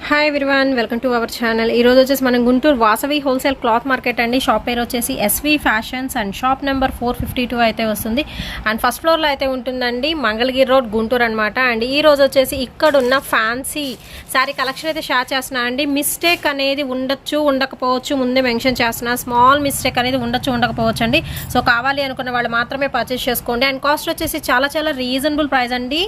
Hi everyone, welcome to our channel. ఈరోజు వచ్చేసి మనం Guntur Vasavi wholesale cloth market అండి. షాప్ పేరు వచ్చేసి SV fashions and shop number 452 అయితే వస్తుంది. అండ్ ఫస్ట్ ఫ్లోర్లో అయితే ఉంటుందండి, మంగళగిరి రోడ్, గుంటూరు అనమాట. అండ్ ఈ రోజు వచ్చేసి ఇక్కడున్న ఫ్యాన్సీ శారీ కలెక్షన్ అయితే షేర్ చేస్తున్నా అండి. మిస్టేక్ అనేది ఉండొచ్చు, ఉండకపోవచ్చు, ముందే మెన్షన్ చేస్తున్నా. స్మాల్ మిస్టేక్ అనేది ఉండొచ్చు, ఉండకపోవచ్చు అండి. సో కావాలి అనుకున్న వాళ్ళు మాత్రమే పర్చేస్ చేసుకోండి. అండ్ కాస్ట్ వచ్చేసి చాలా చాలా రీజనబుల్ ప్రైస్ అండి.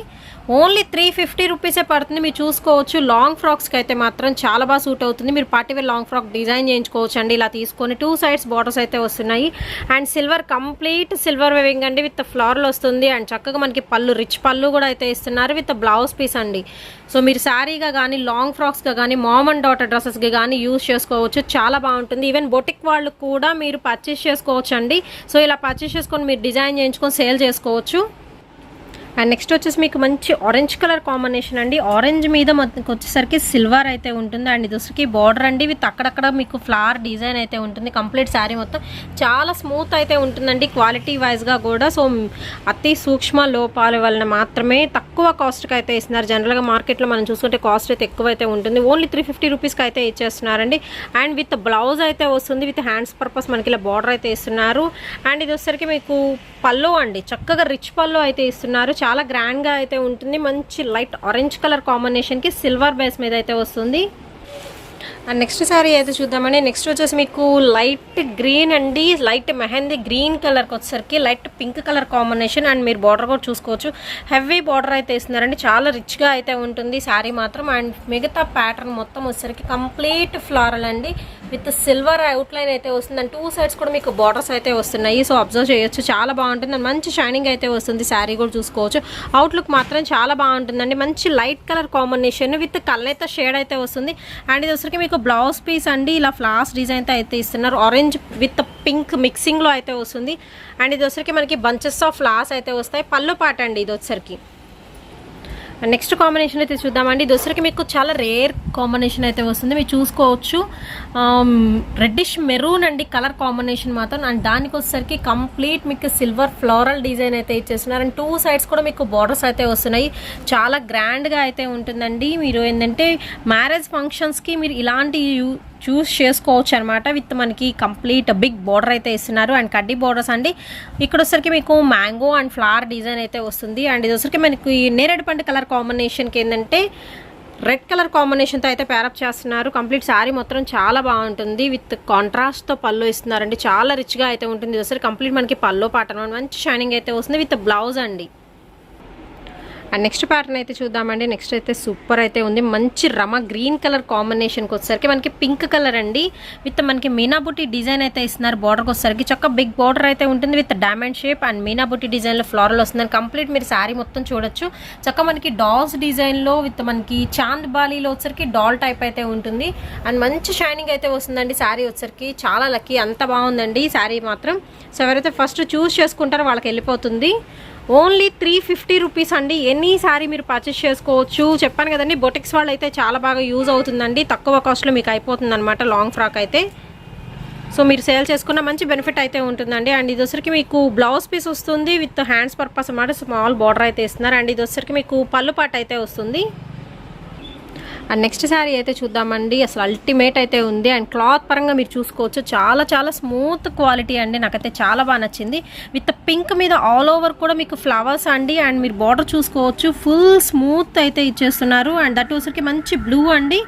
ఓన్లీ 350 రూపీసే పడుతుంది. మీరు చూసుకోవచ్చు. లాంగ్ ఫ్రాక్స్కి అయితే మాత్రం చాలా బాగా సూట్ అవుతుంది. మీరు పార్టీవేర్ లాంగ్ ఫ్రాక్ డిజైన్ చేయించుకోవచ్చు అండి. ఇలా తీసుకొని 2 సైడ్స్ బార్డర్స్ అయితే వస్తున్నాయి. And silver, complete silver weaving అండి, విత్ ఫ్లవర్లు వస్తుంది. అండ్ చక్కగా మనకి పళ్ళు, రిచ్ పళ్ళు కూడా అయితే ఇస్తున్నారు విత్ బ్లౌజ్ పీస్ అండి. సో మీరు శారీగా కానీ, లాంగ్ ఫ్రాక్స్గా కానీ, మామ్ అండ్ డాటర్ డ్రెస్సెస్కి కానీ యూజ్ చేసుకోవచ్చు. చాలా బాగుంటుంది. ఈవెన్ బొటిక్ వాళ్ళు కూడా మీరు పర్చేస్ చేసుకోవచ్చు అండి. సో ఇలా పర్చేస్ చేసుకొని మీరు డిజైన్ చేయించుకొని సేల్ చేసుకోవచ్చు. అండ్ నెక్స్ట్ వచ్చేసి మీకు మంచి ఆరెంజ్ కలర్ కాంబినేషన్ అండి. ఆరెంజ్ మీద మనకు వచ్చేసరికి సిల్వర్ అయితే ఉంటుంది. అండ్ ఇది వచ్చరికి బార్డర్ అండి, విత్ అక్కడక్కడ మీకు ఫ్లవర్ డిజైన్ అయితే ఉంటుంది. కంప్లీట్ శారీ మొత్తం చాలా స్మూత్ అయితే ఉంటుందండి, క్వాలిటీ వైజ్గా కూడా. సో అతి సూక్ష్మ లోపాల వలన మాత్రమే తక్కువ కాస్ట్కి అయితే ఇస్తున్నారు. జనరల్గా మార్కెట్లో మనం చూసుకుంటే కాస్ట్ అయితే ఎక్కువ అయితే ఉంటుంది. ఓన్లీ 350 రూపీస్కి అయితే ఇచ్చేస్తున్నారండి. అండ్ విత్ బ్లౌజ్ అయితే వస్తుంది, విత్ హ్యాండ్స్ పర్పస్ మనకి ఇలా బార్డర్ అయితే ఇస్తున్నారు. అండ్ ఇది వచ్చేసరికి మీకు పళ్ళు అండి, చక్కగా రిచ్ పళ్ళు అయితే ఇస్తున్నారు. చాలా గ్రాండ్గా అయితే ఉంటుంది. మంచి లైట్ ఆరెంజ్ కలర్ కాంబినేషన్కి సిల్వర్ బేస్ మీద అయితే వస్తుంది. అండ్ నెక్స్ట్ శారీ అయితే చూద్దామండి. నెక్స్ట్ వచ్చేసి మీకు లైట్ గ్రీన్ అండి, లైట్ మెహందీ గ్రీన్ కలర్కి వచ్చేసరికి light pink colour combination. And మీరు బార్డర్ కూడా చూసుకోవచ్చు. హెవీ బార్డర్ అయితే ఇస్తున్నారండి, చాలా రిచ్గా అయితే ఉంటుంది శారీ మాత్రం. అండ్ మిగతా ప్యాటర్న్ మొత్తం వచ్చేసరికి కంప్లీట్ ఫ్లారల్ అండి, విత్ సిల్వర్ అవుట్లైన్ అయితే వస్తుంది. అండ్ 2 సైడ్స్ కూడా మీకు బార్డర్స్ అయితే వస్తున్నాయి. సో అబ్జర్వ్ చేయొచ్చు, చాలా బాగుంటుంది. అండ్ మంచి షైనింగ్ అయితే వస్తుంది. శారీ కూడా చూసుకోవచ్చు. అవుట్లుక్ మాత్రం చాలా బాగుంటుందండి. మంచి లైట్ కలర్ కాంబినేషన్ విత్ కలైతే షేడ్ అయితే వస్తుంది. అండ్ ఇది వచ్చరికి మీకు బ్లౌజ్ పీస్ అండి, ఇలా ఫ్లవర్స్ డిజైన్తో అయితే ఇస్తున్నారు. ఆరెంజ్ విత్ పింక్ మిక్సింగ్లో అయితే వస్తుంది. అండ్ ఇది వచ్చరికి మనకి బంచెస్ ఆఫ్ ఫ్లవర్స్ అయితే వస్తాయి. పళ్ళు పాట అండి ఇది వచ్చరికి. నెక్స్ట్ కాంబినేషన్ అయితే చూద్దామండి. ఇది వచ్చరికి మీకు చాలా రేర్ కాంబినేషన్ అయితే వస్తుంది. మీరు చూసుకోవచ్చు. రెడ్డిష్ మెరూన్ అండి కలర్ కాంబినేషన్ మాత్రం. అండ్ దానికి వచ్చేసరికి కంప్లీట్ మీకు సిల్వర్ ఫ్లోరల్ డిజైన్ అయితే ఇచ్చేస్తున్నారు. అండ్ 2 సైడ్స్ కూడా మీకు బార్డర్స్ అయితే వస్తున్నాయి. చాలా గ్రాండ్గా అయితే ఉంటుందండి. మీరు ఏంటంటే మ్యారేజ్ ఫంక్షన్స్కి మీరు ఇలాంటి చూస్ చేసుకోవచ్చు అనమాట. విత్ మనకి కంప్లీట్ బిగ్ బార్డర్ అయితే ఇస్తున్నారు. అండ్ కడ్డీ బార్డర్స్ అండి. ఇక్కడ వచ్చరికి మీకు మ్యాంగో అండ్ ఫ్లవర్ డిజైన్ అయితే వస్తుంది. అండ్ ఇది వచ్చరికి మనకి నేరేడు పండు కలర్ కాంబినేషన్కి ఏంటంటే రెడ్ కలర్ కాంబినేషన్తో అయితే పేరప్ చేస్తున్నారు. కంప్లీట్ శారీ మొత్తం చాలా బాగుంటుంది. విత్ కాంట్రాస్ట్తో పళ్ళు ఇస్తున్నారండి. చాలా రిచ్గా అయితే ఉంటుంది. ఇది వచ్చరికి కంప్లీట్ మనకి పళ్ళు పాటన మంచి షైనింగ్ అయితే వస్తుంది విత్ బ్లౌజ్ అండి. అండ్ నెక్స్ట్ ప్యాటర్న్ అయితే చూద్దామండి. నెక్స్ట్ అయితే సూపర్ అయితే ఉంది. మంచి రమ గ్రీన్ కలర్ కాంబినేషన్కి వచ్చేసరికి మనకి పింక్ కలర్ అండి, విత్ మనకి మీనాబుట్టి డిజైన్ అయితే ఇస్తున్నారు. బార్డర్కి వచ్చేసరికి చక్క బిగ్ బార్డర్ అయితే ఉంటుంది విత్ డైమండ్ షేప్. అండ్ మీనాబుట్టి డిజైన్లో ఫ్లోరల్ వస్తుంది. కంప్లీట్ మీరు శారీ మొత్తం చూడొచ్చు. చక్క మనకి డాల్స్ డిజైన్లో విత్ మనకి చాంద్ బాలీలో వచ్చరికి డాల్ టైప్ అయితే ఉంటుంది. అండ్ మంచి షైనింగ్ అయితే వస్తుందండి శారీ వచ్చరికి. చాలా లక్కీ, అంత బాగుందండి శారీ మాత్రం. సో ఎవరైతే ఫస్ట్ చూస్ చేసుకుంటారో వాళ్ళకి వెళ్ళిపోతుంది. ఓన్లీ 350 రూపీస్ అండి. ఎనీ శారీ మీరు పర్చేస్ చేసుకోవచ్చు. చెప్పాను కదండి, బొటిక్స్ వాళ్ళు అయితే చాలా బాగా యూజ్ అవుతుందండి. తక్కువ కాస్ట్లో మీకు అయిపోతుంది అనమాట లాంగ్ ఫ్రాక్ అయితే. సో మీరు సేల్ చేసుకున్న మంచి బెనిఫిట్ అయితే ఉంటుందండి. అండ్ ఇది వచ్చరికి మీకు బ్లౌజ్ పీస్ వస్తుంది విత్ హ్యాండ్స్ పర్పస్ అన్నమాట. స్మాల్ బార్డర్ అయితే ఇస్తున్నారు. అండ్ ఇది వచ్చరికి మీకు పళ్ళు పాట అయితే వస్తుంది. అండ్ నెక్స్ట్ శారీ అయితే చూద్దామండి. అసలు అల్టిమేట్ అయితే ఉంది. అండ్ క్లాత్ పరంగా మీరు చూసుకోవచ్చు. చాలా చాలా స్మూత్ క్వాలిటీ అండి. నాకైతే చాలా బాగా నచ్చింది. విత్ పింక్ మీద ఆల్ ఓవర్ కూడా మీకు ఫ్లవర్స్ అండి. అండ్ మీరు బార్డర్ చూసుకోవచ్చు. ఫుల్ స్మూత్ అయితే ఇచ్చేస్తున్నారు. అండ్ దట్ వచ్చరికి మంచి బ్లూ అండి.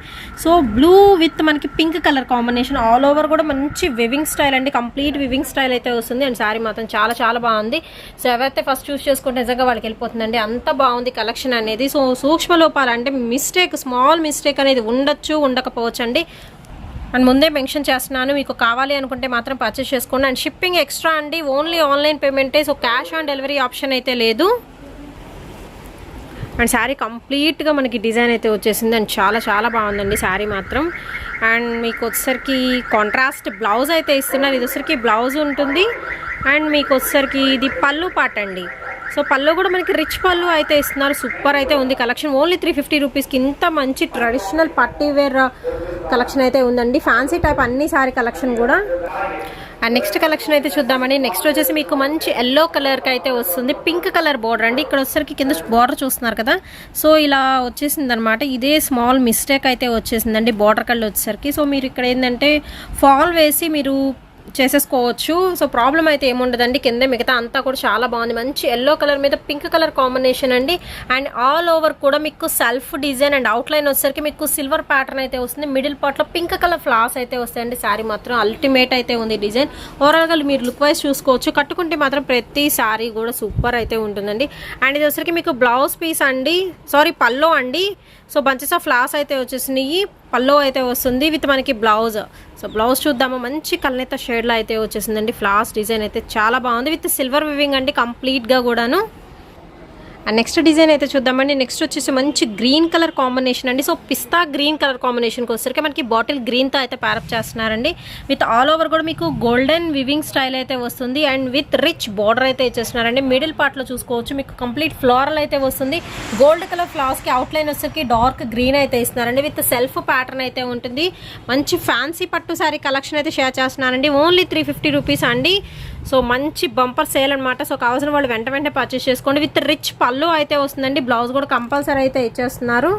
సో బ్లూ విత్ మనకి pink colour combination. All over కూడా మంచి వివింగ్ స్టైల్ అండి. కంప్లీట్ వివింగ్ స్టైల్ అయితే వస్తుంది. అండ్ శారీ మాత్రం చాలా చాలా బాగుంది. సో ఎవరైతే ఫస్ట్ చూస్ చేసుకుంటే నిజంగా వాళ్ళకి వెళ్ళిపోతుందండి. అంత బాగుంది కలెక్షన్ అనేది. సో సూక్ష్మ లోపాలు అంటే మిస్టేక్, స్మాల్ మిస్టేక్ అనేది ఉండొచ్చు, ఉండకపోవచ్చు అండి. అండ్ ముందే మెన్షన్ చేస్తున్నాను, మీకు కావాలి అనుకుంటే మాత్రం పర్చేస్ చేసుకోండి. అండ్ షిప్పింగ్ ఎక్స్ట్రా అండి. ఓన్లీ ఆన్లైన్ పేమెంటే. So cash on delivery option అయితే లేదు. అండ్ శారీ కంప్లీట్గా మనకి డిజైన్ అయితే వచ్చేసింది. అండ్ చాలా చాలా బాగుందండి శారీ మాత్రం. అండ్ మీకు వచ్చేసరికి కాంట్రాస్ట్ బ్లౌజ్ అయితే ఇస్తున్నారు. ఇది వచ్చేసరికి బ్లౌజ్ ఉంటుంది. అండ్ మీకు వచ్చేసరికి ఇది పళ్ళు పాట అండి. సో పళ్ళు కూడా మనకి రిచ్ పళ్ళు అయితే ఇస్తున్నారు. సూపర్ అయితే ఉంది కలెక్షన్. ఓన్లీ 350 రూపీస్కి ఇంత మంచి ట్రెడిషనల్ పార్టీ వేర్ కలెక్షన్ అయితే ఉందండి. ఫ్యాన్సీ టైప్ అన్ని శారీ కలెక్షన్ కూడా. అండ్ నెక్స్ట్ కలెక్షన్ అయితే చూద్దామండి. నెక్స్ట్ వచ్చేసి మీకు మంచి ఎల్లో కలర్కి అయితే వస్తుంది. పింక్ కలర్ బార్డర్ అండి. ఇక్కడ వచ్చేసరికి కింద బార్డర్ చూస్తున్నారు కదా, సో ఇలా వచ్చేసింది అనమాట. ఇదే స్మాల్ మిస్టేక్ అయితే వచ్చేసిందండి బార్డర్ కలర్ వచ్చేసరికి. సో మీరు ఇక్కడ ఏంటంటే ఫాల్ వేసి మీరు చేసేసుకోవచ్చు. సో ప్రాబ్లం అయితే ఏముండదండి. కింద మిగతా అంతా కూడా చాలా బాగుంది. మంచి ఎల్లో కలర్ మీద పింక్ కలర్ కాంబినేషన్ అండి. అండ్ ఆల్ ఓవర్ కూడా మీకు సెల్ఫ్ డిజైన్ అండ్ అవుట్లైన్ వచ్చేసరికి మీకు సిల్వర్ ప్యాటర్న్ అయితే వస్తుంది. మిడిల్ పార్ట్లో పింక్ కలర్ ఫ్లాస్ అయితే వస్తాయండి. శారీ మాత్రం అల్టిమేట్ అయితే ఉంది డిజైన్. ఓవరాల్గా మీరు లుక్ వైజ్ చూసుకోవచ్చు. కట్టుకుంటే మాత్రం ప్రతి శారీ కూడా సూపర్ అయితే ఉంటుందండి. అండ్ ఇది వచ్చేసరికి మీకు బ్లౌజ్ పీస్ అండి, సారీ పల్లో అండి. సో బంచెస్ ఆఫ్ ఫ్లాస్ అయితే వచ్చేసినాయి. పల్లో అయితే వస్తుంది విత్ మనకి బ్లౌజ్. సో బ్లౌజ్ చూద్దాము. మంచి కల్నేత షేడ్లో అయితే వచ్చేసిందండి. ఫ్లాస్ డిజైన్ అయితే చాలా బాగుంది విత్ సిల్వర్ వివింగ్ అండి కంప్లీట్గా కూడాను. అండ్ నెక్స్ట్ డిజైన్ అయితే చూద్దామండి. నెక్స్ట్ వచ్చేసి మంచి గ్రీన్ కలర్ కాంబినేషన్ అండి. సో పిస్తా గ్రీన్ కలర్ కాంబినేషన్కి వచ్చేసరికి మనకి బాటిల్ గ్రీన్తో అయితే ప్యారప్ చేస్తున్నారండి. విత్ ఆల్ ఓవర్ కూడా మీకు గోల్డెన్ వివింగ్ స్టైల్ అయితే వస్తుంది. అండ్ విత్ రిచ్ బార్డర్ అయితే ఇచ్చేస్తున్నారండి. మిడిల్ పార్ట్లో చూసుకోవచ్చు మీకు కంప్లీట్ ఫ్లోరల్ అయితే వస్తుంది. గోల్డ్ కలర్ ఫ్లవర్స్కి అవుట్లైన్ వచ్చేసరికి డార్క్ గ్రీన్ అయితే ఇస్తున్నారండి. విత్ సెల్ఫ్ ప్యాటర్న్ అయితే ఉంటుంది. మంచి ఫ్యాన్సీ పట్టు శారీ కలెక్షన్ అయితే షేర్ చేస్తున్నారండి. ఓన్లీ 350 రూపీస్ అండి. సో మంచి బంపర్ సేల్ అనమాట. సో కావాల్సిన వాళ్ళు వెంటనే పర్చేస్ చేసుకోండి. విత్ రిచ్ పళ్ళు అయితే వస్తుందండి. బ్లౌజ్ కూడా కంపల్సరీ అయితే ఇచ్చేస్తున్నారు.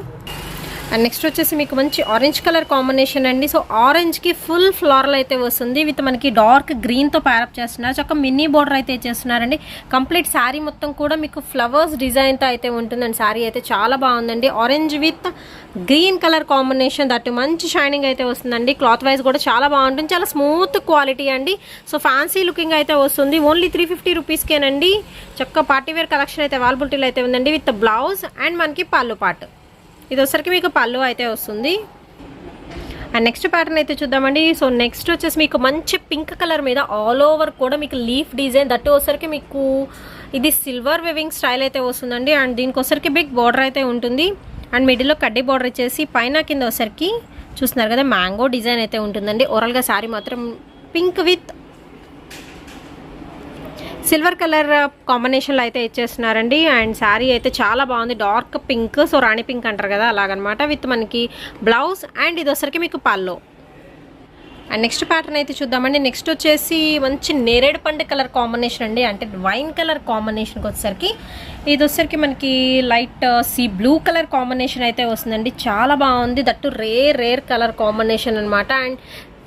అండ్ నెక్స్ట్ వచ్చేసి మీకు మంచి ఆరెంజ్ కలర్ కాంబినేషన్ అండి. సో ఆరెంజ్కి ఫుల్ ఫ్లోరల్ అయితే వస్తుంది విత్ మనకి డార్క్ గ్రీన్తో ప్యారప్ చేస్తున్నారు. చక్క మినీ బోర్డర్ అయితే ఇచ్చేస్తున్నారండి. కంప్లీట్ శారీ మొత్తం కూడా మీకు ఫ్లవర్స్ డిజైన్తో అయితే ఉంటుందండి. శారీ అయితే చాలా బాగుందండి. Orange with green colour combination, that మంచి షైనింగ్ అయితే వస్తుందండి. క్లాత్ వైజ్ కూడా చాలా బాగుంటుంది. చాలా స్మూత్ క్వాలిటీ అండి. సో ఫ్యాన్సీ లుకింగ్ అయితే వస్తుంది. ఓన్లీ 350 రూపీస్కేనండి. చక్క పార్టీవేర్ కలెక్షన్ అయితే అవైలబిలిటీలో అయితే ఉందండి. విత్ బ్లౌజ్ అండ్ మనకి పళ్ళు పాటు. ఇది వచ్చరికి మీకు పళ్ళు అయితే వస్తుంది. అండ్ నెక్స్ట్ ప్యాటర్న్ అయితే చూద్దామండి. సో నెక్స్ట్ వచ్చేసి మీకు మంచి పింక్ కలర్ మీద ఆల్ ఓవర్ కూడా మీకు లీఫ్ డిజైన్, దట్టు వచ్చరికి మీకు ఇది సిల్వర్ వివింగ్ స్టైల్ అయితే వస్తుందండి. అండ్ దీనికి వచ్చరికి బిగ్ బార్డర్ అయితే ఉంటుంది. అండ్ మిడిల్లో కడ్డీ బార్డర్ ఇచ్చేసి పైన కింద వచ్చరికి చూస్తున్నారు కదా మ్యాంగో డిజైన్ అయితే ఉంటుందండి. ఓవరాల్గా శారీ మాత్రం పింక్ విత్ సిల్వర్ కలర్ కాంబినేషన్లో అయితే ఇచ్చేస్తున్నారండి. అండ్ శారీ అయితే చాలా బాగుంది. డార్క్ పింక్, సో రాణి పింక్ అంటారు కదా అలాగనమాట. విత్ మనకి బ్లౌజ్ అండ్ ఇది వచ్చరికి మీకు పల్లో. అండ్ నెక్స్ట్ ప్యాటర్న్ అయితే చూద్దామండి. నెక్స్ట్ వచ్చేసి మంచి నేరేడు పండు కలర్ కాంబినేషన్ అండి. అంటే వైన్ కలర్ కాంబినేషన్కి వచ్చేసరికి ఇది వచ్చరికి మనకి light sea blue colour combination అయితే వస్తుందండి. చాలా బాగుంది. దట్టు రేర్ కలర్ కాంబినేషన్ అనమాట. అండ్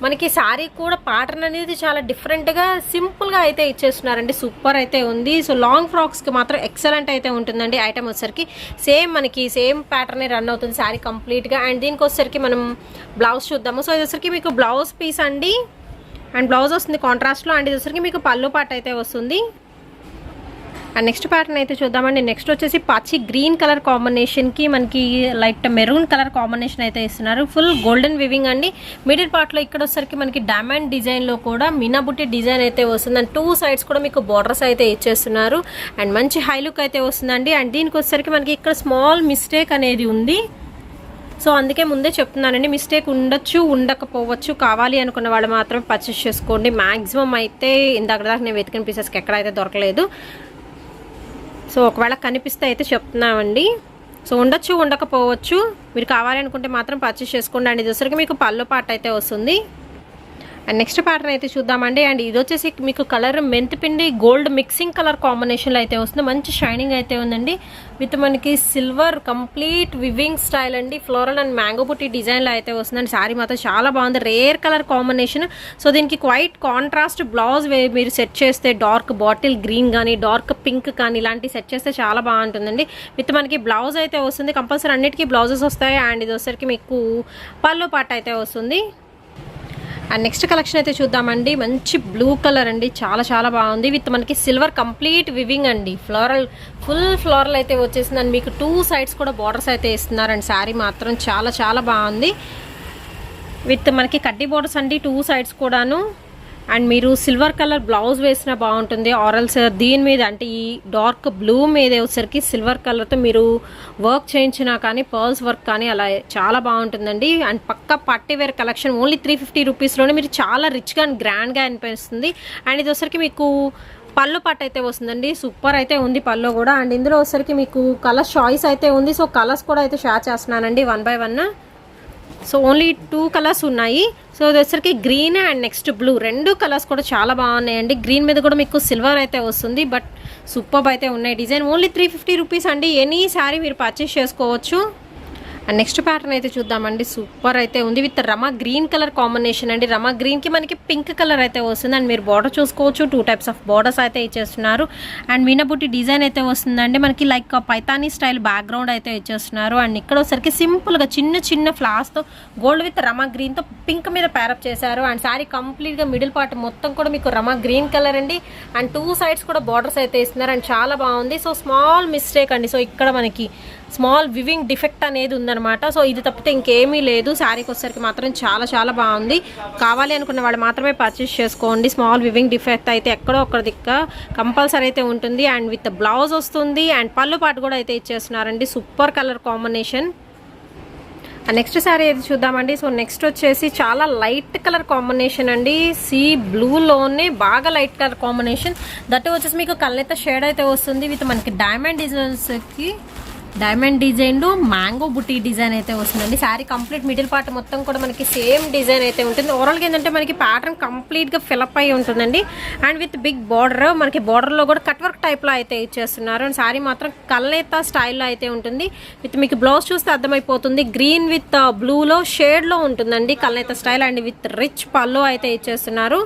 మనకి శారీ కూడా ప్యాటర్న్ అనేది చాలా డిఫరెంట్గా సింపుల్గా అయితే ఇచ్చేస్తున్నారండి. సూపర్ అయితే ఉంది. సో లాంగ్ ఫ్రాక్స్కి మాత్రం ఎక్సలెంట్ అయితే ఉంటుందండి. ఐటమ్ వచ్చేసరికి మనకి సేమ్ ప్యాటర్నే రన్ అవుతుంది శారీ కంప్లీట్గా. అండ్ దీనికి వచ్చేసరికి మనం బ్లౌజ్ చూద్దాము. సో ఇది వచ్చరికి మీకు బ్లౌజ్ పీస్ అండి. అండ్ బ్లౌజ్ వస్తుంది కాంట్రాస్ట్లో. అండ్ ఇది వచ్చరికి మీకు పళ్ళు పాట అయితే వస్తుంది. అండ్ నెక్స్ట్ ప్యాటర్న్ అయితే చూద్దామండి. నెక్స్ట్ వచ్చేసి పచ్చి గ్రీన్ కలర్ కాంబినేషన్కి మనకి లైట్ మెరూన్ కలర్ కాంబినేషన్ అయితే ఇస్తున్నారు. ఫుల్ గోల్డెన్ వివింగ్ అండి. మిడిల్ పార్ట్లో ఇక్కడ వచ్చేసరికి మనకి డైమండ్ డిజైన్లో కూడా మీనాబుట్టి డిజైన్ అయితే వస్తుంది. అండ్ 2 సైడ్స్ కూడా మీకు బార్డర్స్ అయితే ఇచ్చేస్తున్నారు. అండ్ మంచి హై లుక్ అయితే వస్తుందండి. అండ్ దీనికి వచ్చేసరికి మనకి ఇక్కడ స్మాల్ మిస్టేక్ అనేది ఉంది. సో అందుకే ముందే చెప్తున్నానండి, మిస్టేక్ ఉండొచ్చు ఉండకపోవచ్చు. కావాలి అనుకున్న వాళ్ళు మాత్రం పర్చేస్ చేసుకోండి. మ్యాక్సిమం అయితే ఇందాక దాకా నేను వెతికిన పీసెస్కి ఎక్కడైతే దొరకలేదు. సో ఒకవేళ కనిపిస్తే అయితే చెప్తున్నామండి. సో ఉండొచ్చు ఉండకపోవచ్చు. మీరు కావాలి అనుకుంటే మాత్రం పర్చేస్ చేసుకోండి. అండ్ ఇది వచ్చరికి మీకు పళ్ళు పాట అయితే వస్తుంది. అండ్ నెక్స్ట్ ప్యాటర్న్ అయితే చూద్దామండి. అండ్ ఇది వచ్చేసి మీకు కలర్ మెంతిపిండి గోల్డ్ మిక్సింగ్ కలర్ కాంబినేషన్లో అయితే వస్తుంది. మంచి షైనింగ్ అయితే ఉందండి. విత్ మనకి సిల్వర్ కంప్లీట్ వివింగ్ స్టైల్ అండి. ఫ్లోరల్ అండ్ మ్యాంగో బుట్టి డిజైన్లో అయితే వస్తుందండి. శారీ మాత్రం చాలా బాగుంది. Rare colour combination. సో దీనికి క్వైట్ కాంట్రాస్ట్ బ్లౌజ్ మీరు సెట్ చేస్తే డార్క్ బాటిల్ గ్రీన్ కానీ డార్క్ పింక్ కానీ ఇలాంటివి సెట్ చేస్తే చాలా బాగుంటుందండి. విత్ మనకి బ్లౌజ్ అయితే వస్తుంది. కంపల్సరీ అన్నిటికీ బ్లౌజెస్ వస్తాయి. అండ్ ఇది వచ్చేసరికి మీకు పళ్ళు పాట అయితే వస్తుంది. అండ్ నెక్స్ట్ కలెక్షన్ అయితే చూద్దామండి. మంచి బ్లూ కలర్ అండి. చాలా బాగుంది. విత్ మనకి సిల్వర్ కంప్లీట్ వివింగ్ అండి. ఫుల్ ఫ్లోరల్ అయితే వచ్చేసింది. అండ్ మీకు 2 సైడ్స్ కూడా బార్డర్స్ అయితే ఇస్తున్నారు. అండ్ శారీ మాత్రం చాలా బాగుంది. విత్ మనకి కడ్డీ బార్డర్స్ అండి 2 సైడ్స్ కూడాను. అండ్ మీరు సిల్వర్ కలర్ బ్లౌజ్ వేసినా బాగుంటుంది. ఆరల్స్ దీని మీద అంటే ఈ డార్క్ బ్లూ మీద వచ్చేసరికి సిల్వర్ కలర్తో మీరు వర్క్ చేయించినా కానీ పర్ల్స్ వర్క్ కానీ అలా చాలా బాగుంటుందండి. అండ్ పక్కా పార్టీ వేర్ కలెక్షన్ ఓన్లీ 350 రూపీస్లోనే మీరు చాలా రిచ్గా అండ్ గ్రాండ్గా అనిపిస్తుంది. అండ్ ఇది వచ్చరికి మీకు పళ్ళు పట్టు అయితే వస్తుందండి. సూపర్ అయితే ఉంది పళ్ళు కూడా. అండ్ ఇందులో వచ్చరికి మీకు కలర్ చాయిస్ అయితే ఉంది. సో కలర్స్ కూడా అయితే షేర్ చేస్తున్నానండి 1 by 1. సో ఓన్లీ 2 కలర్స్ ఉన్నాయి. సో ఇది వచ్చరికి గ్రీన్ అండ్ నెక్స్ట్ బ్లూ, రెండు కలర్స్ కూడా చాలా బాగున్నాయండి. గ్రీన్ మీద కూడా మీకు సిల్వర్ అయితే వస్తుంది, బట్ సూపర్ అయితే ఉన్నాయి. డిజైన్ ఓన్లీ 350 రూపీస్ అండి. ఎనీ శారీ మీరు పర్చేస్ చేసుకోవచ్చు. అండ్ నెక్స్ట్ ప్యాటర్న్ అయితే చూద్దామండి. సూపర్ అయితే ఉంది with Rama green colour combination అండి. రమా గ్రీన్కి మనకి పింక్ కలర్ అయితే వస్తుంది. అండ్ మీరు బార్డర్ చూసుకోవచ్చు, 2 టైప్స్ ఆఫ్ బార్డర్స్ అయితే ఇచ్చేస్తున్నారు. అండ్ మీనబుట్టి డిజైన్ అయితే వస్తుందండి. మనకి లైక్ పైతానీ స్టైల్ బ్యాక్గ్రౌండ్ అయితే ఇచ్చేస్తున్నారు. అండ్ ఇక్కడ వచ్చరికి సింపుల్గా చిన్న చిన్న ఫ్లాస్తో గోల్డ్ విత్ రమా గ్రీన్తో పింక్ మీద ప్యారప్ చేశారు. అండ్ శారీ కంప్లీట్గా మిడిల్ పార్ట్ మొత్తం కూడా మీకు రమా గ్రీన్ కలర్ అండి. అండ్ 2 సైడ్స్ కూడా బార్డర్స్ అయితే ఇస్తున్నారు. అండ్ చాలా బాగుంది. సో స్మాల్ మిస్టేక్ అండి. సో ఇక్కడ మనకి స్మాల్ వివింగ్ డిఫెక్ట్ అనేది ఉందన్నమాట. సో ఇది తప్పితే ఇంకేమీ లేదు. శారీకి వచ్చేసరికి మాత్రం చాలా చాలా బాగుంది. కావాలి అనుకున్న వాళ్ళు మాత్రమే పర్చేస్ చేసుకోండి. స్మాల్ వివింగ్ డిఫెక్ట్ అయితే ఎక్కడో ఒక్కడ దిక్క కంపల్సరీ అయితే ఉంటుంది. అండ్ విత్ బ్లౌజ్ వస్తుంది. అండ్ పళ్ళు పాటు కూడా అయితే ఇచ్చేస్తున్నారండి. Super colour combination. Next sari అయితే చూద్దామండి. సో నెక్స్ట్ వచ్చేసి చాలా లైట్ కలర్ కాంబినేషన్ అండి. సీ బ్లూలోనే బాగా లైట్ కలర్ కాంబినేషన్. దట్ వచ్చేసి మీకు కళ్ళైతే షేడ్ అయితే వస్తుంది విత్ మనకి డైమండ్ డిజైన్ మ్యాంగో బుట్టి డిజైన్ అయితే వస్తుందండి. శారీ కంప్లీట్ మిడిల్ పార్ట్ మొత్తం కూడా మనకి సేమ్ డిజైన్ అయితే ఉంటుంది. ఓవరాల్గా ఏంటంటే మనకి ప్యాటర్న్ కంప్లీట్గా ఫిలప్ అయి ఉంటుందండి. అండ్ విత్ బిగ్ బార్డర్, మనకి బార్డర్లో కూడా కట్ వర్క్ టైప్లో అయితే ఇచ్చేస్తున్నారు. అండ్ శారీ మాత్రం కల్నేత స్టైల్లో అయితే ఉంటుంది. విత్ మీకు బ్లౌజ్ చూస్తే అర్థమైపోతుంది. గ్రీన్ విత్ బ్లూలో షేడ్లో ఉంటుందండి కల్నేత స్టైల్. అండ్ విత్ రిచ్ పళ్ళు అయితే ఇచ్చేస్తున్నారు.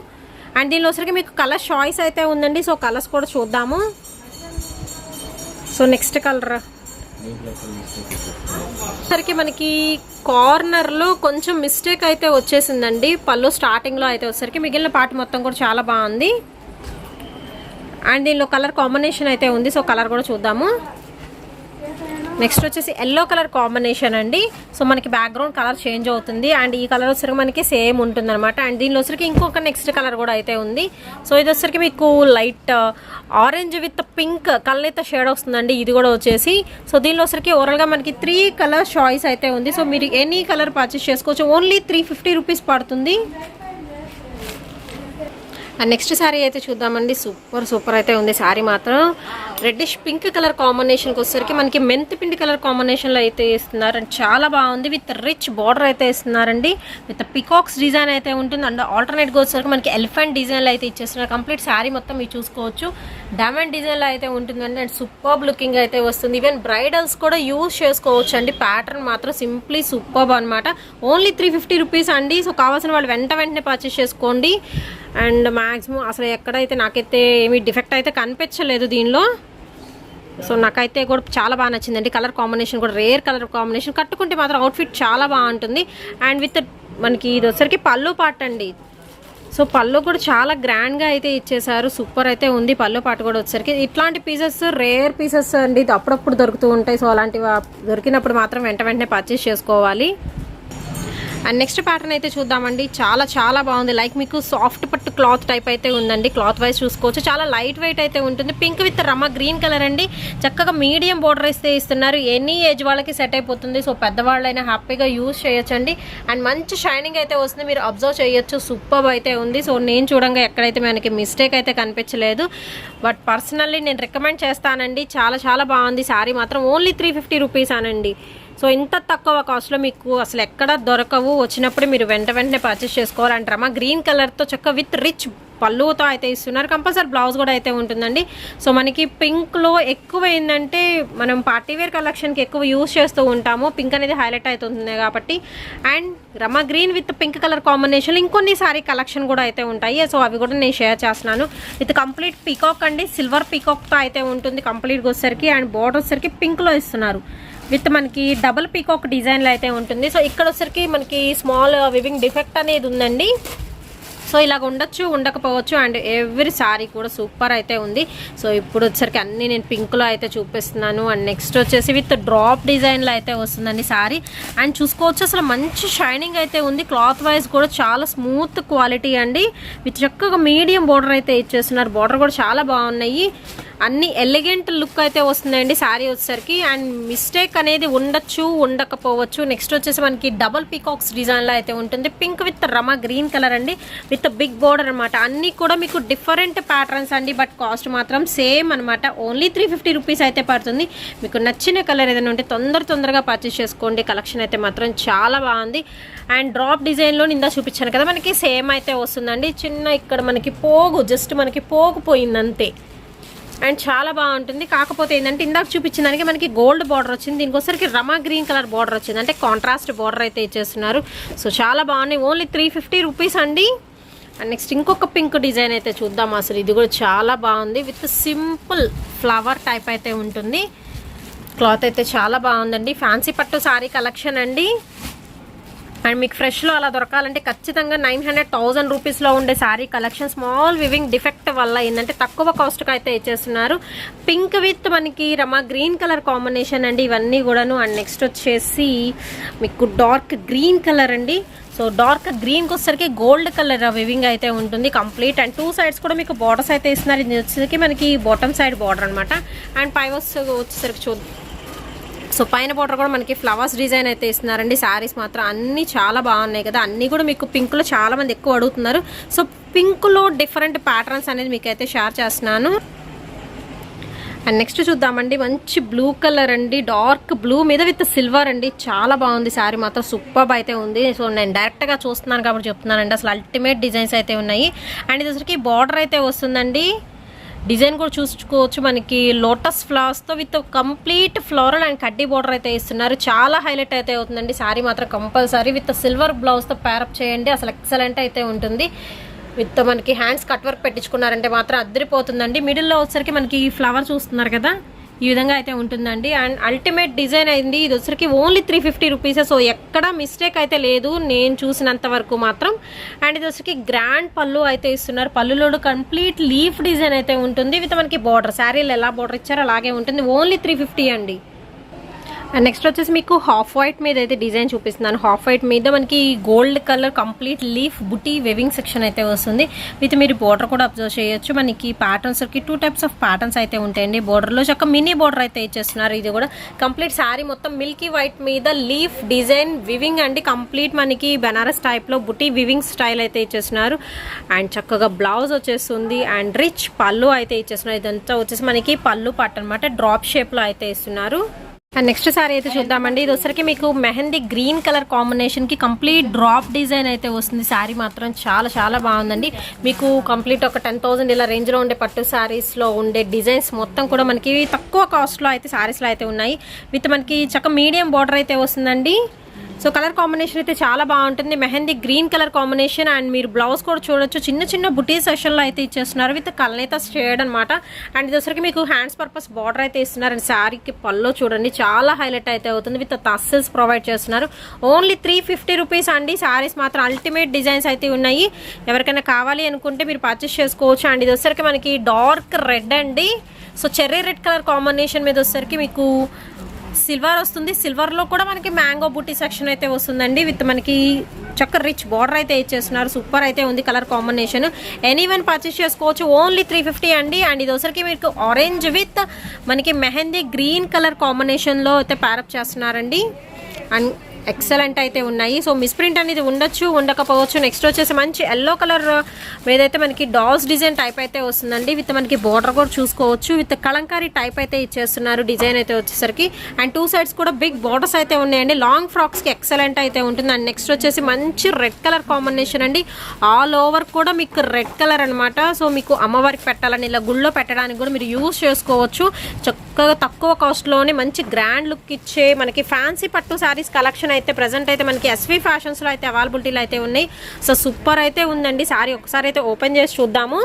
అండ్ దీనిలో వచ్చరికి మీకు కలర్ చాయిస్ అయితే ఉందండి. సో కలర్స్ కూడా చూద్దాము. సో నెక్స్ట్ కలర్ సరికి మనకి కార్నర్లో కొంచెం మిస్టేక్ అయితే వచ్చేసిందండి. పళ్ళు స్టార్టింగ్లో అయితే వచ్చేసరికి మిగిలిన పార్ట్ మొత్తం కూడా చాలా బాగుంది. అండ్ దీనిలో కలర్ కాంబినేషన్ అయితే ఉంది. సో కలర్ కూడా చూద్దాము. నెక్స్ట్ వచ్చేసి ఎల్లో కలర్ కాంబినేషన్ అండి. సో మనకి బ్యాక్గ్రౌండ్ కలర్ చేంజ్ అవుతుంది. అండ్ ఈ కలర్ వచ్చరికి మనకి సేమ్ ఉంటుంది అనమాట. అండ్ దీనిలో వచ్చరికి ఇంకొక నెక్స్ట్ కలర్ కూడా అయితే ఉంది. సో ఇది వచ్చరికి మీకు light orange with pink colour shade వస్తుందండి. ఇది కూడా వచ్చేసి సో దీనిలో వచ్చరికి ఓవరాల్గా మనకి 3 కలర్ చాయిస్ అయితే ఉంది. సో మీరు ఎనీ కలర్ పర్చేస్ చేసుకోవచ్చు. ఓన్లీ 350 రూపీస్ పడుతుంది. అండ్ నెక్స్ట్ శారీ అయితే చూద్దామండి. సూపర్ అయితే ఉంది. శారీ మాత్రం రెడ్డిష్ పింక్ కలర్ కాంబినేషన్కి వచ్చేసరికి మనకి మెంతి పిండి కలర్ కాంబినేషన్లో అయితే ఇస్తున్నారు. అండ్ చాలా బాగుంది. విత్ రిచ్ బార్డర్ అయితే ఇస్తున్నారండి. విత్ పికాక్స్ డిజైన్ అయితే ఉంటుంది. అండ్ ఆల్టర్నేట్గా వచ్చేసరికి మనకి ఎలిఫెంట్ డిజైన్లో అయితే ఇచ్చేస్తున్నారు. కంప్లీట్ శారీ మొత్తం మీరు చూసుకోవచ్చు. డైమండ్ డిజైన్లో అయితే ఉంటుందండి. అండ్ సూపర్బ్ లుకింగ్ అయితే వస్తుంది. ఈవెన్ బ్రైడల్స్ కూడా యూజ్ చేసుకోవచ్చు అండి. ప్యాటర్న్ మాత్రం సింప్లీ సూపర్బ్ అనమాట. ఓన్లీ 350 రూపీస్ అండి. సో కావాల్సిన వాళ్ళు వెంటనే పర్చేస్ చేసుకోండి. అండ్ మ్యాక్సిమం అసలు ఎక్కడైతే నాకైతే ఏమీ డిఫెక్ట్ అయితే కనిపించలేదు దీనిలో. సో నాకైతే కూడా చాలా బాగా నచ్చిందండి. కలర్ కాంబినేషన్ కూడా రేర్ కలర్ కాంబినేషన్. కట్టుకుంటే మాత్రం అవుట్ఫిట్ చాలా బాగుంటుంది. అండ్ విత్ మనకి ఇది వచ్చరికి పళ్ళు పాట అండి. సో పళ్ళు కూడా చాలా గ్రాండ్గా అయితే ఇచ్చేసారు. సూపర్ అయితే ఉంది. పళ్ళు పాట కూడా వచ్చేసరికి ఇట్లాంటి పీసెస్ రేర్ పీసెస్ అండి. ఇది అప్పుడప్పుడు దొరుకుతూ ఉంటాయి. సో అలాంటివి దొరికినప్పుడు మాత్రం వెంటనే పర్చేస్ చేసుకోవాలి. అండ్ నెక్స్ట్ ప్యాటర్న్ అయితే చూద్దామండి. చాలా చాలా బాగుంది. లైక్ మీకు సాఫ్ట్ పట్టు క్లాత్ టైప్ అయితే ఉందండి. క్లాత్ వైజ్ చూసుకోవచ్చు. చాలా లైట్ వెయిట్ అయితే ఉంటుంది. Pink with Rama green colour అండి. చక్కగా మీడియం బోర్డర్ అయితే ఇస్తున్నారు. ఎనీ ఏజ్ వాళ్ళకి సెట్ అయిపోతుంది. సో పెద్దవాళ్ళైనా హ్యాపీగా యూజ్ చేయొచ్చండి. అండ్ మంచి షైనింగ్ అయితే వస్తుంది. మీరు అబ్జర్వ్ చేయొచ్చు. సూపర్ అయితే ఉంది. సో నేను చూడంగా ఎక్కడైతే మనకి మిస్టేక్ అయితే కనిపించలేదు. బట్ పర్సనల్లీ నేను రికమెండ్ చేస్తానండి. చాలా చాలా బాగుంది. శారీ మాత్రం ఓన్లీ 350 రూపీస్ అనండి. సో ఇంత తక్కువ కాస్ట్లో మీకు అసలు ఎక్కడ దొరకవు. వచ్చినప్పుడు మీరు వెంటనే పర్చేస్ చేసుకోవాలి. అండ్ రమ గ్రీన్ కలర్తో చక్క విత్ రిచ్ పళ్ళుతో అయితే ఇస్తున్నారు. కంపల్సరీ బ్లౌజ్ కూడా అయితే ఉంటుందండి. సో మనకి పింక్లో ఎక్కువ ఏంటంటే మనం పార్టీవేర్ కలెక్షన్కి ఎక్కువ యూజ్ చేస్తూ ఉంటాము. పింక్ అనేది హైలైట్ అవుతుంది కాబట్టి. And Rama green with pink colour కాంబినేషన్లో ఇంకొన్ని సారీ కలెక్షన్ కూడా అయితే ఉంటాయి. సో అవి కూడా నేను షేర్ చేస్తున్నాను. విత్ కంప్లీట్ పీకాక్ అండి. సిల్వర్ పీకాక్తో అయితే ఉంటుంది కంప్లీట్గా వచ్చేసరికి. అండ్ బోర్డర్ వచ్చేసరికి పింక్లో ఇస్తున్నారు. విత్ మనకి డబుల్ పీకాక్ డిజైన్లో అయితే ఉంటుంది. సో ఇక్కడ వచ్చేసరికి మనకి స్మాల్ వివింగ్ డిఫెక్ట్ అనేది ఉందండి. సో ఇలాగ ఉండొచ్చు, ఉండకపోవచ్చు. అండ్ ఎవ్రీ సారీ కూడా సూపర్ అయితే ఉంది. సో ఇప్పుడు వచ్చేసరికి అన్నీ నేను పింక్లో అయితే చూపిస్తున్నాను. అండ్ నెక్స్ట్ వచ్చేసి విత్ డ్రాప్ డిజైన్లో అయితే వస్తుందండి సారీ. అండ్ చూసుకోవచ్చు అసలు మంచి షైనింగ్ అయితే ఉంది. క్లాత్ వైజ్ కూడా చాలా స్మూత్ క్వాలిటీ అండి. విత్ చక్కగా మీడియం బోర్డర్ అయితే ఇచ్చేస్తున్నారు. బోర్డర్ కూడా చాలా బాగున్నాయి. అన్ని ఎలిగెంట్ లుక్ అయితే వస్తుందండి శారీ వచ్చేసరికి. అండ్ మిస్టేక్ అనేది ఉండొచ్చు, ఉండకపోవచ్చు. నెక్స్ట్ వచ్చేసి మనకి డబుల్ పీకాక్స్ డిజైన్లో అయితే ఉంటుంది. Pink with Rama green colour అండి, విత్ బిగ్ బోర్డర్ అనమాట. అన్నీ కూడా మీకు డిఫరెంట్ ప్యాటర్న్స్ అండి, బట్ కాస్ట్ మాత్రం సేమ్ అనమాట. ఓన్లీ 350 రూపీస్ అయితే పడుతుంది. మీకు నచ్చిన కలర్ ఏదైనా ఉంటే తొందరగా పర్చేస్ చేసుకోండి. కలెక్షన్ అయితే మాత్రం చాలా బాగుంది. అండ్ డ్రాప్ డిజైన్లో నిందా చూపించాను కదా, మనకి సేమ్ అయితే వస్తుందండి. చిన్న ఇక్కడ మనకి పోగు, జస్ట్ మనకి పోగు పోయింది అంతే. అండ్ చాలా బాగుంటుంది. కాకపోతే ఏంటంటే ఇందాక చూపించిన దానికి మనకి గోల్డ్ బార్డర్ వచ్చింది, దీనికోసరికి రమా గ్రీన్ కలర్ బార్డర్ వచ్చింది, అంటే కాంట్రాస్ట్ బార్డర్ అయితే ఇచ్చేస్తున్నారు. సో చాలా బాగున్నాయి. ఓన్లీ 350 రూపీస్ అండి. అండ్ నెక్స్ట్ ఇంకొక పింక్ డిజైన్ అయితే చూద్దాం. అసలు ఇది కూడా చాలా బాగుంది, విత్ సింపుల్ ఫ్లవర్ టైప్ అయితే ఉంటుంది. క్లాత్ అయితే చాలా బాగుందండి. ఫ్యాన్సీ పట్టు సారీ కలెక్షన్ అండి. అండ్ మీకు ఫ్రెష్లో అలా దొరకాలంటే ఖచ్చితంగా 900,000 రూపీస్లో ఉండే sari collection. Small weaving defect వల్ల ఏంటంటే తక్కువ కాస్ట్కి అయితే ఇచ్చేస్తున్నారు. పింక్ విత్ మనకి రమా గ్రీన్ కలర్ కాంబినేషన్ అండి ఇవన్నీ కూడాను. అండ్ నెక్స్ట్ వచ్చేసి మీకు డార్క్ గ్రీన్ కలర్ అండి. సో డార్క్ గ్రీన్కి వచ్చేసరికి గోల్డ్ కలర్ వివింగ్ అయితే ఉంటుంది కంప్లీట్. అండ్ 2 సైడ్స్ కూడా మీకు బార్డర్స్ అయితే ఇస్తున్నారు. ఇది వచ్చేసరికి మనకి బాటమ్ సైడ్ బార్డర్ అనమాట. అండ్ పై వచ్చేసరికి చూద్దాం. సో పైన బార్డర్ కూడా మనకి ఫ్లవర్స్ డిజైన్ అయితే ఇస్తున్నారండి. శారీస్ మాత్రం అన్నీ చాలా బాగున్నాయి కదా, అన్నీ కూడా మీకు పింక్లో చాలా మంది ఎక్కువ అడుగుతున్నారు. సో పింక్లో డిఫరెంట్ ప్యాటర్న్స్ అనేది మీకు అయితే షేర్ చేస్తున్నాను. అండ్ నెక్స్ట్ చూద్దామండి, మంచి బ్లూ కలర్ అండి, డార్క్ బ్లూ మీద విత్ సిల్వర్ అండి. చాలా బాగుంది శారీ మాత్రం, సూపర్ అయితే ఉంది. సో నేను డైరెక్ట్గా చూస్తున్నాను కాబట్టి చెప్తున్నానండి, అసలు అల్టిమేట్ డిజైన్స్ అయితే ఉన్నాయి. అండ్ ఇది వచ్చరికి బార్డర్ అయితే వస్తుందండి. డిజైన్ కూడా చూసుకోవచ్చు, మనకి లోటస్ ఫ్లవర్స్తో విత్ కంప్లీట్ ఫ్లోరల్ అండ్ కడ్డీ బార్డర్ అయితే ఇస్తున్నారు. చాలా హైలైట్ అయితే అవుతుందండి శారీ మాత్రం. కంపల్సరీ విత్ సిల్వర్ బ్లౌజ్తో ప్యారప్ చేయండి, అసలు ఎక్సలెంట్ అయితే ఉంటుంది. విత్ మనకి హ్యాండ్స్ కట్ వర్క్ పెట్టించుకున్నారంటే మాత్రం అద్దరిపోతుందండి. మిడిల్లో వచ్చరికి మనకి ఫ్లవర్ చూస్తున్నారు కదా, ఈ విధంగా అయితే ఉంటుందండి. అండ్ అల్టిమేట్ డిజైన్ అయింది. ఇది వచ్చరికి ఓన్లీ 350 రూపీసే. సో ఎక్కడ మిస్టేక్ అయితే లేదు నేను చూసినంత వరకు మాత్రం. అండ్ ఇది వచ్చరికి గ్రాండ్ పళ్ళు అయితే ఇస్తున్నారు. పళ్ళులో కంప్లీట్ లీఫ్ డిజైన్ అయితే ఉంటుంది విత్ మనకి బార్డర్. శారీలు ఎలా బార్డర్ ఇచ్చారో అలాగే ఉంటుంది. ఓన్లీ 350 అండి. అండ్ నెక్స్ట్ వచ్చేసి మీకు హాఫ్ వైట్ మీద అయితే డిజైన్ చూపిస్తున్నాను. హాఫ్ వైట్ మీద మనకి గోల్డ్ కలర్ కంప్లీట్ లీఫ్ బుటీ వెవింగ్ సెక్షన్ అయితే వస్తుంది. విత్ మీరు బోర్డర్ కూడా అబ్జర్వ్ చేయొచ్చు. మనకి ప్యాటర్న్స్కి 2 టైప్స్ ఆఫ్ ప్యాటర్న్స్ అయితే ఉంటాయండి. బోర్డర్లో ఒక మినీ బోర్డర్ అయితే ఇచ్చేస్తున్నారు. ఇది కూడా కంప్లీట్ శారీ మొత్తం మిల్కీ వైట్ మీద లీఫ్ డిజైన్ వివింగ్ అండి. కంప్లీట్ మనకి బెనారస్ టైప్లో బుటీ వివింగ్ స్టైల్ అయితే ఇచ్చేస్తున్నారు. అండ్ చక్కగా బ్లౌజ్ వచ్చేస్తుంది. అండ్ రిచ్ పళ్ళు అయితే ఇచ్చేస్తున్నారు. ఇదంతా వచ్చేసి మనకి పళ్ళు పట్టు అనమాట, డ్రాప్ షేప్లో అయితే ఇస్తున్నారు. అండ్ నెక్స్ట్ సారీ అయితే చూద్దామండి. ఇది వచ్చరికి మీకు మెహందీ గ్రీన్ కలర్ కాంబినేషన్కి కంప్లీట్ డ్రాప్ డిజైన్ అయితే వస్తుంది. శారీ మాత్రం చాలా చాలా బాగుందండి. మీకు కంప్లీట్ ఒక 10,000 ఇలా రేంజ్లో ఉండే పట్టు శారీస్లో ఉండే డిజైన్స్ మొత్తం కూడా మనకి తక్కువ కాస్ట్లో అయితే శారీస్లో అయితే ఉన్నాయి. విత్ మనకి చక్క మీడియం బార్డర్ అయితే వస్తుందండి. సో కలర్ కాంబినేషన్ అయితే చాలా బాగుంటుంది. Mehndi green colour combination. And మీరు బ్లౌజ్ కూడా చూడొచ్చు, చిన్న చిన్న బుటీ సెషన్లో అయితే ఇచ్చేస్తున్నారు విత్ కలనేత షేడ్ అనమాట. అండ్ ఇది వచ్చరికి మీకు హ్యాండ్స్ పర్పస్ బార్డర్ అయితే ఇస్తున్నారు. అండ్ శారీకి పల్లో చూడండి చాలా హైలైట్ అయితే అవుతుంది. విత్ టస్సెల్స్ ప్రొవైడ్ చేస్తున్నారు. ఓన్లీ 350 రూపీస్ అండి. శారీస్ మాత్రం అల్టిమేట్ డిజైన్స్ అయితే ఉన్నాయి. ఎవరికైనా కావాలి అనుకుంటే మీరు పర్చేస్ చేసుకోవచ్చు. అండ్ ఇది వచ్చరికి మనకి డార్క్ రెడ్ అండి. So cherry red colour combination మీద వచ్చరికి మీకు సిల్వర్ వస్తుంది. సిల్వర్లో కూడా మనకి మ్యాంగో బూటీ సెక్షన్ అయితే వస్తుందండి. విత్ మనకి చక్క రిచ్ బార్డర్ అయితే ఇచ్చేస్తున్నారు. సూపర్ అయితే ఉంది కలర్ కాంబినేషన్. ఎనీవన్ పర్చేస్ చేసుకోవచ్చు. ఓన్లీ 350 అండి. అండ్ ఇది వచ్చరికి మీకు ఆరెంజ్ విత్ మనకి మెహందీ గ్రీన్ కలర్ కాంబినేషన్లో అయితే ప్యారప్ చేస్తున్నారండి. అండ్ ఎక్సలెంట్ అయితే ఉన్నాయి. సో మిస్ప్రింట్ అనేది ఉండొచ్చు, ఉండకపోవచ్చు. నెక్స్ట్ వచ్చేసి మంచి ఎల్లో కలర్ మీదైతే మనకి డాల్స్ డిజైన్ టైప్ అయితే వస్తుందండి. విత్ మనకి బోర్డర్ కూడా చూసుకోవచ్చు. విత్ కలంకారీ టైప్ అయితే ఇచ్చేస్తున్నారు డిజైన్ అయితే వచ్చేసరికి. అండ్ 2 సైడ్స్ కూడా బిగ్ బోర్డర్స్ అయితే ఉన్నాయండి. లాంగ్ ఫ్రాక్స్కి ఎక్సలెంట్ అయితే ఉంటుంది. అండ్ నెక్స్ట్ వచ్చేసి మంచి రెడ్ కలర్ కాంబినేషన్ అండి. ఆల్ ఓవర్ కూడా మీకు రెడ్ కలర్ అనమాట. సో మీకు అమ్మవారికి పెట్టాలని ఇలా గుళ్ళో పెట్టడానికి కూడా మీరు యూజ్ చేసుకోవచ్చు. చక్కగా తక్కువ కాస్ట్లోనే మంచి గ్రాండ్ లుక్ ఇచ్చే మనకి ఫ్యాన్సీ పట్టు శారీస్ కలెక్షన్ అయితే ప్రెజెంట్ అయితే మనకి ఎస్వి ఫ్యాషన్స్లో అయితే అవైలబిలిటీలో అయితే ఉన్నాయి. సో సూపర్ అయితే ఉందండి. శారీ ఒకసారి అయితే ఓపెన్ చేసి చూద్దాము.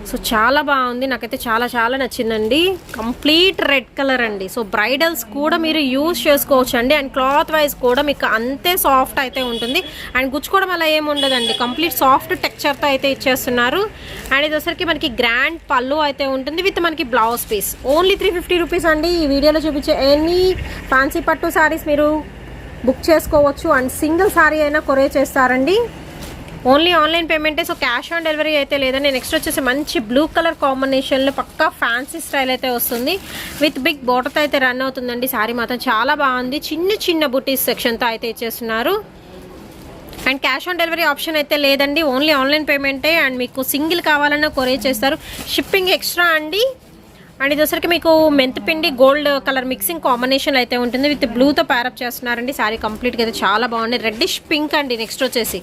సో చాలా బాగుంది, నాకైతే చాలా చాలా నచ్చిందండి. కంప్లీట్ రెడ్ కలర్ అండి. సో బ్రైడల్స్ కూడా మీరు యూజ్ చేసుకోవచ్చు అండి. అండ్ క్లాత్ వైజ్ కూడా మీకు అంతే సాఫ్ట్ అయితే ఉంటుంది. అండ్ గుచ్చుకోవడం అలా ఏమి ఉండదండి. కంప్లీట్ సాఫ్ట్ టెక్స్చర్తో అయితే ఇచ్చేస్తున్నారు. అండ్ ఇది వచ్చరికి మనకి గ్రాండ్ పళ్ళు అయితే ఉంటుంది విత్ మనకి బ్లౌజ్ పీస్. ఓన్లీ 350 రూపీస్ అండి. ఈ వీడియోలో చూపించే ఎనీ ఫ్యాన్సీ పట్టు శారీస్ మీరు బుక్ చేసుకోవచ్చు. అండ్ సింగిల్ శారీ అయినా కొరియర్ చేస్తారండి. ఓన్లీ ఆన్లైన్ పేమెంటే. సో క్యాష్ ఆన్ డెలివరీ అయితే లేదండి. నెక్స్ట్ వచ్చేసి మంచి బ్లూ కలర్ కాంబినేషన్లో పక్కా ఫ్యాన్సీ స్టైల్ అయితే వస్తుంది. విత్ బిగ్ బోర్డర్తో అయితే రన్ అవుతుందండి. శారీ మాత్రం చాలా బాగుంది. చిన్న చిన్న బుటీస్ సెక్షన్తో అయితే ఇచ్చేస్తున్నారు. And cash on delivery option అయితే లేదండి. ఓన్లీ ఆన్లైన్ పేమెంటే. అండ్ మీకు సింగిల్ కావాలన్నా కొరియర్ చేస్తారు. షిప్పింగ్ ఎక్స్ట్రా అండి. అండ్ ఇది వచ్చరికి మీకు మెంతిపిండి గోల్డ్ కలర్ మిక్సింగ్ కాంబినేషన్ అయితే ఉంటుంది. విత్ బ్లూతో ప్యారప్ చేస్తున్నారండి. శారీ కంప్లీట్గా అయితే చాలా బాగుంది. రెడ్డిష్ పింక్ అండి. నెక్స్ట్ వచ్చేసి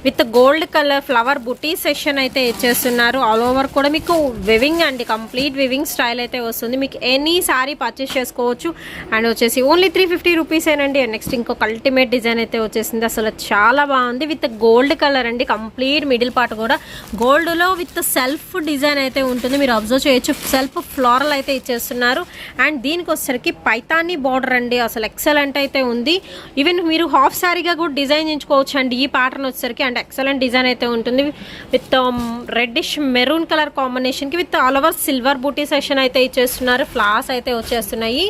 with gold colour flower buti session అయితే ఇచ్చేస్తున్నారు. ఆల్ ఓవర్ కూడా మీకు వివింగ్ అండి. కంప్లీట్ వివింగ్ స్టైల్ అయితే వస్తుంది. మీకు ఎనీ శారీ పర్చేస్ చేసుకోవచ్చు. అండ్ వచ్చేసి ఓన్లీ 350 రూపీసేనండి. అండ్ నెక్స్ట్ ఇంకొక అల్టిమేట్ డిజైన్ అయితే వచ్చేసింది. అసలు చాలా బాగుంది. విత్ గోల్డ్ కలర్ అండి. కంప్లీట్ మిడిల్ పార్ట్ కూడా గోల్డ్లో విత్ సెల్ఫ్ డిజైన్ అయితే ఉంటుంది. మీరు అబ్జర్వ్ చేయొచ్చు. సెల్ఫ్ ఫ్లారల్ అయితే ఇచ్చేస్తున్నారు. అండ్ దీనికి వచ్చేసరికి పైతానీ బార్డర్ అండి. అసలు ఎక్సలెంట్ అయితే ఉంది. ఈవెన్ మీరు హాఫ్ శారీగా కూడా డిజైన్ చేయించుకోవచ్చు అండి. ఈ ప్యాటర్న్ వచ్చేసరికి అండ్ ఎక్సలెంట్ డిజైన్ అయితే ఉంటుంది. విత్ రెడ్డిష్ మెరూన్ కలర్ కాంబినేషన్కి విత్ ఆల్ ఓవర్ సిల్వర్ బూటీ సెషన్ అయితే ఇచ్చేస్తున్నారు. ఫ్లాస్ అయితే వచ్చేస్తున్నాయి.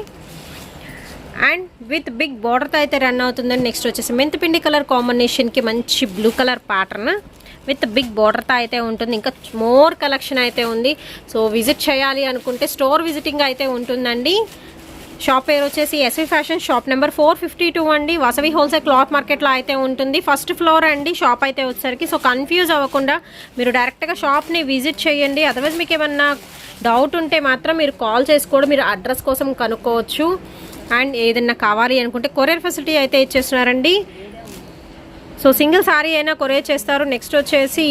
అండ్ విత్ బిగ్ బార్డర్తో అయితే రన్ అవుతుందండి. నెక్స్ట్ వచ్చేసి మెంతిపిండి కలర్ కాంబినేషన్కి మంచి blue colour pattern with big బార్డర్తో అయితే ఉంటుంది. ఇంకా మోర్ కలెక్షన్ అయితే ఉంది. సో విజిట్ చేయాలి అనుకుంటే స్టోర్ విజిటింగ్ అయితే ఉంటుందండి. షాప్ పేరు వచ్చేసి ఎస్వి ఫ్యాషన్, షాప్ నెంబర్ 452 అండి. వాసవి హోల్సేల్ క్లాత్ మార్కెట్లో అయితే ఉంటుంది. ఫస్ట్ ఫ్లోర్ అండి షాప్ అయితే వచ్చేసరికి. సో కన్ఫ్యూజ్ అవ్వకుండా మీరు డైరెక్ట్గా షాప్ని విజిట్ చేయండి. అదర్వైజ్ మీకు ఏమన్నా డౌట్ ఉంటే మాత్రం మీరు కాల్ చేసుకోవడం, మీరు అడ్రస్ కోసం కనుక్కోవచ్చు. అండ్ ఏదన్నా కావాలి అనుకుంటే కొరియర్ ఫెసిలిటీ అయితే ఇచ్చేస్తున్నారండి. సో సింగిల్ సారీ అయినా కొరియర్ చేస్తారు. నెక్స్ట్ వచ్చేసి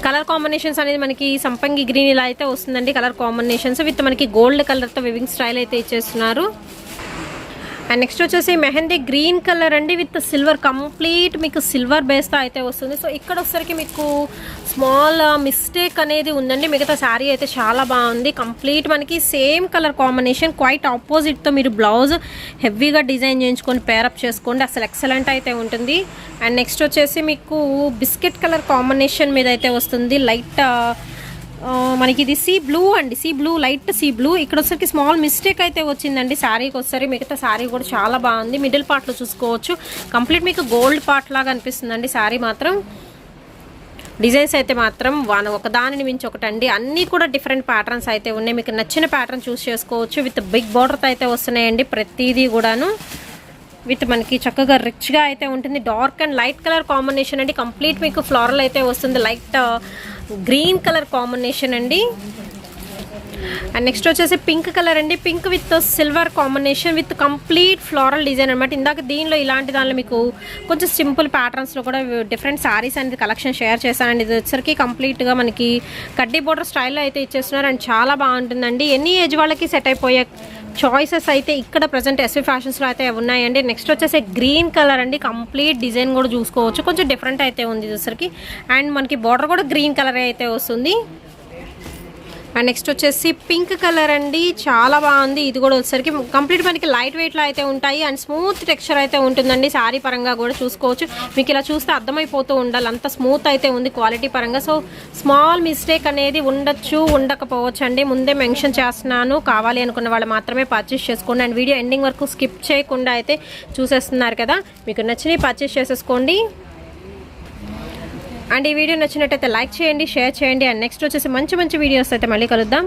కలర్ కాంబినేషన్స్ అనేది మనకి సంపంగి గ్రీన్ ఇలా అయితే వస్తుందండి. కలర్ కాంబినేషన్స్ విత్ మనకి గోల్డ్ కలర్తో వివింగ్ స్టైల్ అయితే ఇచ్చేస్తున్నారు. అండ్ నెక్స్ట్ వచ్చేసి మెహందీ గ్రీన్ కలర్ అండి. విత్ సిల్వర్ కంప్లీట్ మీకు సిల్వర్ బేస్తో అయితే వస్తుంది. సో ఇక్కడ వచ్చేసరికి మీకు స్మాల్ మిస్టేక్ అనేది ఉందండి. మిగతా శారీ అయితే చాలా బాగుంది. కంప్లీట్ మనకి సేమ్ కలర్ కాంబినేషన్ క్వైట్ ఆపోజిట్తో మీరు బ్లౌజ్ హెవీగా డిజైన్ చేయించుకొని పేరప్ చేసుకోండి. అసలు ఎక్సలెంట్ అయితే ఉంటుంది. అండ్ నెక్స్ట్ వచ్చేసి మీకు బిస్కెట్ కలర్ కాంబినేషన్ మీద అయితే వస్తుంది. లైట్ మనకి ఇది సీ బ్లూ అండి. Sea blue, light sea blue. ఇక్కడ వచ్చరికి స్మాల్ మిస్టేక్ అయితే వచ్చిందండి శారీకి వచ్చేసరికి. మిగతా శారీ కూడా చాలా బాగుంది. మిడిల్ పార్ట్లో చూసుకోవచ్చు. కంప్లీట్ మీకు గోల్డ్ పార్ట్ లాగా అనిపిస్తుందండి శారీ మాత్రం. డిజైన్స్ అయితే మాత్రం ఒక దానిని మించి ఒకటి అండి. అన్నీ కూడా డిఫరెంట్ ప్యాటర్న్స్ అయితే ఉన్నాయి. మీకు నచ్చిన ప్యాటర్న్ చూస్ చేసుకోవచ్చు. విత్ బిగ్ బార్డర్తో అయితే వస్తున్నాయండి ప్రతిదీ కూడాను. విత్ మనకి చక్కగా రిచ్గా అయితే ఉంటుంది. Dark and light colour combination అండి. కంప్లీట్ మీకు ఫ్లోరల్ అయితే వస్తుంది. లైట్ గ్రీన్ కలర్ కాంబినేషన్ అండి. అండ్ నెక్స్ట్ వచ్చేసి పింక్ కలర్ అండి. Pink with silver combination with complete floral design అనమాట. ఇందాక దీనిలో ఇలాంటి దానిలో మీకు కొంచెం సింపుల్ ప్యాటర్న్స్లో కూడా డిఫరెంట్ శారీస్ అనేది కలెక్షన్ షేర్ చేశానండి. ఇది వచ్చరికి కంప్లీట్గా మనకి కడ్డీ బోర్డర్ స్టైల్లో అయితే ఇచ్చేస్తున్నారు. అండ్ చాలా బాగుంటుందండి. ఎన్ని ఏజ్ వాళ్ళకి సెట్ అయిపోయే చాయిసెస్ అయితే ఇక్కడ ప్రజెంట్ ఎస్వి ఫ్యాషన్స్లో అయితే ఉన్నాయండి. నెక్స్ట్ వచ్చేసి గ్రీన్ కలర్ అండి. కంప్లీట్ డిజైన్ కూడా చూసుకోవచ్చు. కొంచెం డిఫరెంట్ అయితే ఉంది వచ్చరికి. అండ్ మనకి బార్డర్ కూడా గ్రీన్ కలర్ అయితే వస్తుంది. అండ్ నెక్స్ట్ వచ్చేసి పింక్ కలర్ అండి. చాలా బాగుంది. ఇది కూడా వచ్చేసరికి కంప్లీట్ మనకి లైట్ వెయిట్లో అయితే ఉంటాయి. అండ్ స్మూత్ టెక్స్చర్ అయితే ఉంటుందండి. శారీ పరంగా కూడా చూసుకోవచ్చు. మీకు ఇలా చూస్తే అర్థమైపోతూ ఉండాలి. అంత స్మూత్ అయితే ఉంది క్వాలిటీ పరంగా. సో స్మాల్ మిస్టేక్ అనేది ఉండొచ్చు, ఉండకపోవచ్చు అండి. ముందే మెన్షన్ చేస్తున్నాను. కావాలి అనుకున్న వాళ్ళు మాత్రమే పర్చేస్ చేసుకోండి. అండ్ వీడియో ఎండింగ్ వరకు స్కిప్ చేయకుండా అయితే చూసేస్తున్నారు కదా. మీకు నచ్చినవి పర్చేస్ చేసేసుకోండి. అండ్ ఈ వీడియో నచ్చినట్టయితే లైక్ చేయండి, షేర్ చేయండి. అండ్ నెక్స్ట్ వచ్చేసి మంచి మంచి వీడియోస్ అయితే మళ్ళీ కలుద్దాం.